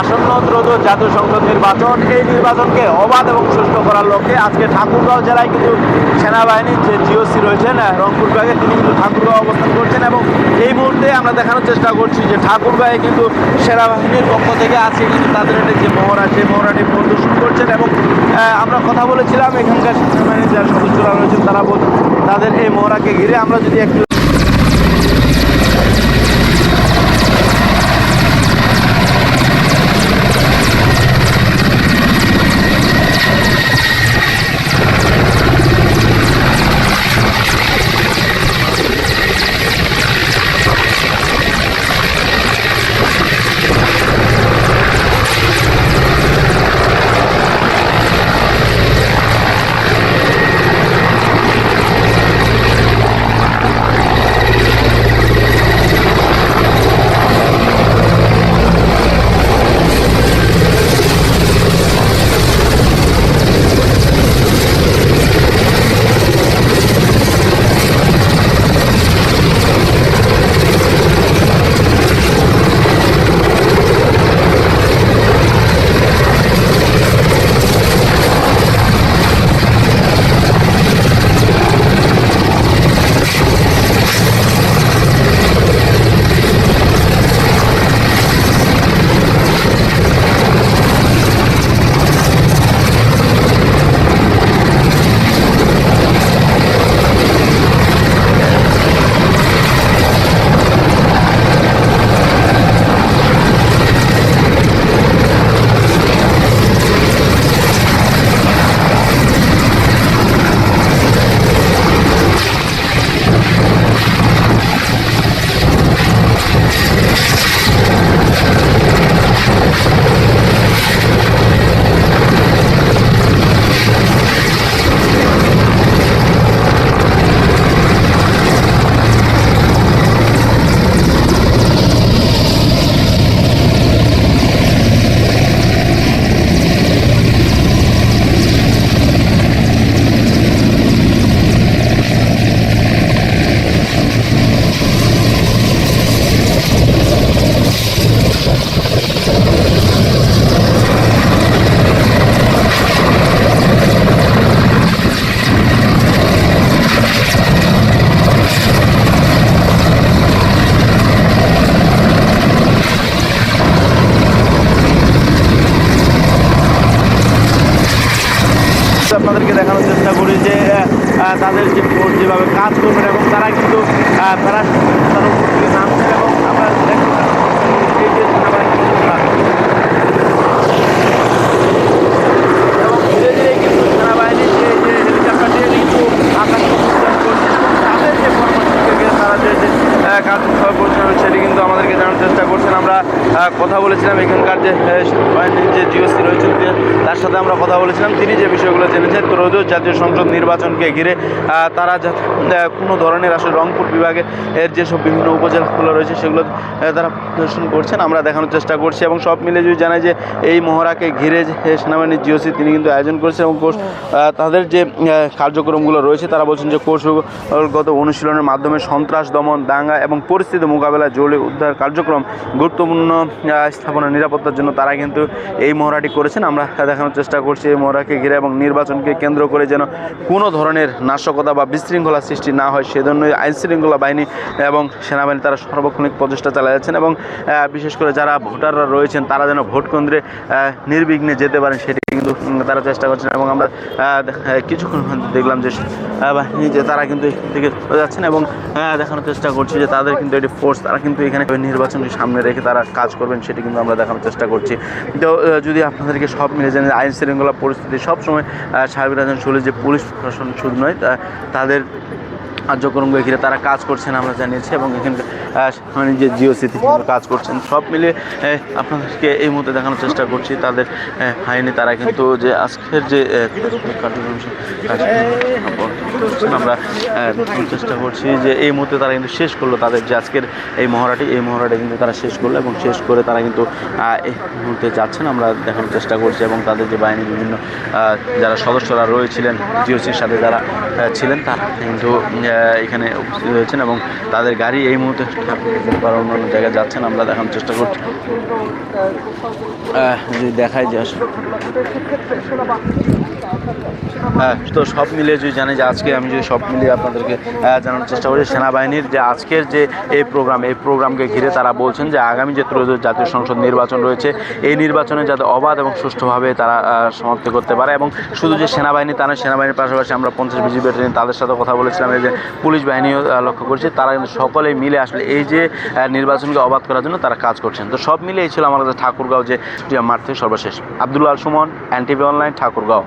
আসন্ন ত্রয়োদশ জাতীয় সংসদ নির্বাচন, এই নির্বাচনকে অবাধ এবং সুষ্ঠু করার লক্ষ্যে আজকে ঠাকুরগাঁও জেলায় কিন্তু সেনাবাহিনীর যে জিওসি রয়েছেন রংপুর বিভাগে, তিনি কিন্তু ঠাকুরগাঁও অবস্থান করছেন। এবং এই মুহূর্তে আমরা দেখানোর চেষ্টা করছি যে ঠাকুরগাঁয়ে কিন্তু সেনাবাহিনীর পক্ষ থেকে আজকে কিন্তু তাদের যে মহড়া, সেই মহড়াটি প্রদর্শন করছেন। এবং আমরা কথা বলেছিলাম এখানকার সেনাবাহিনীর যারা সদস্যরা রয়েছেন তারা তাদের এই মহড়াকে ঘিরে আমরা যদি একটু আপনাদেরকে দেখানোর চেষ্টা করি যে তাদের যে যেভাবে কাজ করবেন এবং তারা কিন্তু তার উপর থেকে নামছেন। এবং আমরা এবং ধীরে ধীরে কিন্তু সেনাবাহিনীর যে হেলিকপ্টারটি কিন্তু আকাশ করছে, তাদের যে কর্মসূচিকে তারা যে কাজ করছেন সেটি কিন্তু আমাদেরকে জানার চেষ্টা করছেন। আমরা কথা বলেছিলাম এখানকার যে সেনাবাহিনীর যে জিওসি রয়েছেন তার সাথে আমরা কথা বলেছিলাম। তিনি যে বিষয়গুলো জেনেছেন ত্রয়োদশ জাতীয় সংসদ নির্বাচনকে ঘিরে তারা কোনো ধরনের আসলে রংপুর বিভাগে এর যেসব বিভিন্ন উপজেলাগুলো রয়েছে সেগুলো তারা প্রদর্শন করছেন, আমরা দেখানোর চেষ্টা করছি। এবং সব মিলে যদি জানাই যে এই মহড়াকে ঘিরে যে সেনাবাহিনীর জিওসি তিনি কিন্তু আয়োজন করেছেন এবং তাদের যে কার্যক্রমগুলো রয়েছে তারা বলছেন যে কৌশলগত অনুশীলনের মাধ্যমে সন্ত্রাস দমন, দাঙ্গা এবং পরিস্থিতি মোকাবেলায় জরুরি উদ্ধার কার্যক্রম, গুরুত্বপূর্ণ স্থাপনা নিরাপত্তার জন্য তারা কিন্তু এই মহড়াটি করেছেন। আমরা দেখানোর চেষ্টা করছি এই মহড়াকে ঘিরে এবং নির্বাচনকে কেন্দ্র করে যেন কোনো ধরনের নাশকতা বা বিশৃঙ্খলা সৃষ্টি না হয় সেজন্য আইনশৃঙ্খলা বাহিনী এবং সেনাবাহিনী তারা সর্বক্ষণিক প্রচেষ্টা চালিয়ে যাচ্ছেন। এবং বিশেষ করে যারা ভোটাররা রয়েছেন তারা যেন ভোট কেন্দ্রে নির্বিঘ্নে যেতে পারেন সেটি কিন্তু তারা চেষ্টা করছেন। এবং আমরা কিছুক্ষণ দেখলাম যে বাহিনী যে তারা কিন্তু এখান থেকে যাচ্ছেন এবং দেখানোর চেষ্টা করছি যে তাদের কিন্তু এটি ফোর্স, তারা কিন্তু এখানে নির্বাচনকে সামনে রেখে তারা কাজ করবেন সেটি কিন্তু আমরা দেখানোর চেষ্টা করছি। তো যদি আপনাদেরকে সব মিলে জানেন আইন শৃঙ্খলা পরিস্থিতি সবসময় স্বাভাবিক রাখেন চলে, যে পুলিশ প্রশাসন শুধু নয় তাদের কার্যক্রমকে ঘিরে তারা কাজ করছেন আমরা জানিয়েছি। এবং এখানকার মানে যে জিওসি কাজ করছেন সব মিলিয়ে আপনাদেরকে এই মুহূর্তে দেখানোর চেষ্টা করছি তাদের আইনে তারা কিন্তু যে আজকের যে কার্যক্রম আমরা চেষ্টা করছি যে এই মুহূর্তে তারা কিন্তু শেষ করলো তাদের যে আজকের এই মহড়াটি কিন্তু তারা শেষ করলো এবং শেষ করে তারা কিন্তু এই মুহূর্তে যাচ্ছেন, আমরা দেখানোর চেষ্টা করছি। এবং তাদের যে বাহিনীর বিভিন্ন যারা সদস্যরা রয়েছিলেন জিওসির সাথে যারা ছিলেন তারা কিন্তু এখানে উপস্থিত হয়েছেন এবং তাদের গাড়ি এই মুহূর্তে ঠাকুর বা অন্যান্য জায়গায় যাচ্ছেন, আমরা দেখানোর চেষ্টা করছি। যদি দেখাই যে তো সব মিলিয়ে যদি জানি যে আজকে আমি যদি সব মিলিয়ে আপনাদেরকে জানানোর চেষ্টা করি, সেনাবাহিনীর যে আজকের যে এই প্রোগ্রামকে ঘিরে তারা বলছেন যে আগামী যে ত্রয়োদশ জাতীয় সংসদ নির্বাচন রয়েছে, এই নির্বাচনে যাতে অবাধ এবং সুষ্ঠুভাবে তারা সমাপ্ত করতে পারে। এবং শুধু যে সেনাবাহিনী তা নয়, সেনাবাহিনীর পাশাপাশি আমরা 50 বিজিবি ব্যাটালিয়ন তাদের সাথে কথা বলেছিলাম, এই যে পুলিশ বাহিনীও লক্ষ্য করছি, তারা কিন্তু সকলেই মিলে আসলে এই যে নির্বাচনকে অবাধ করার জন্য তারা কাজ করছেন। তো সব মিলে এই ছিল আমাদের ঠাকুরগাঁও যে মাঠ থেকে সর্বশেষ। Abdullah Al Suman, NTV online, Thakurgaon.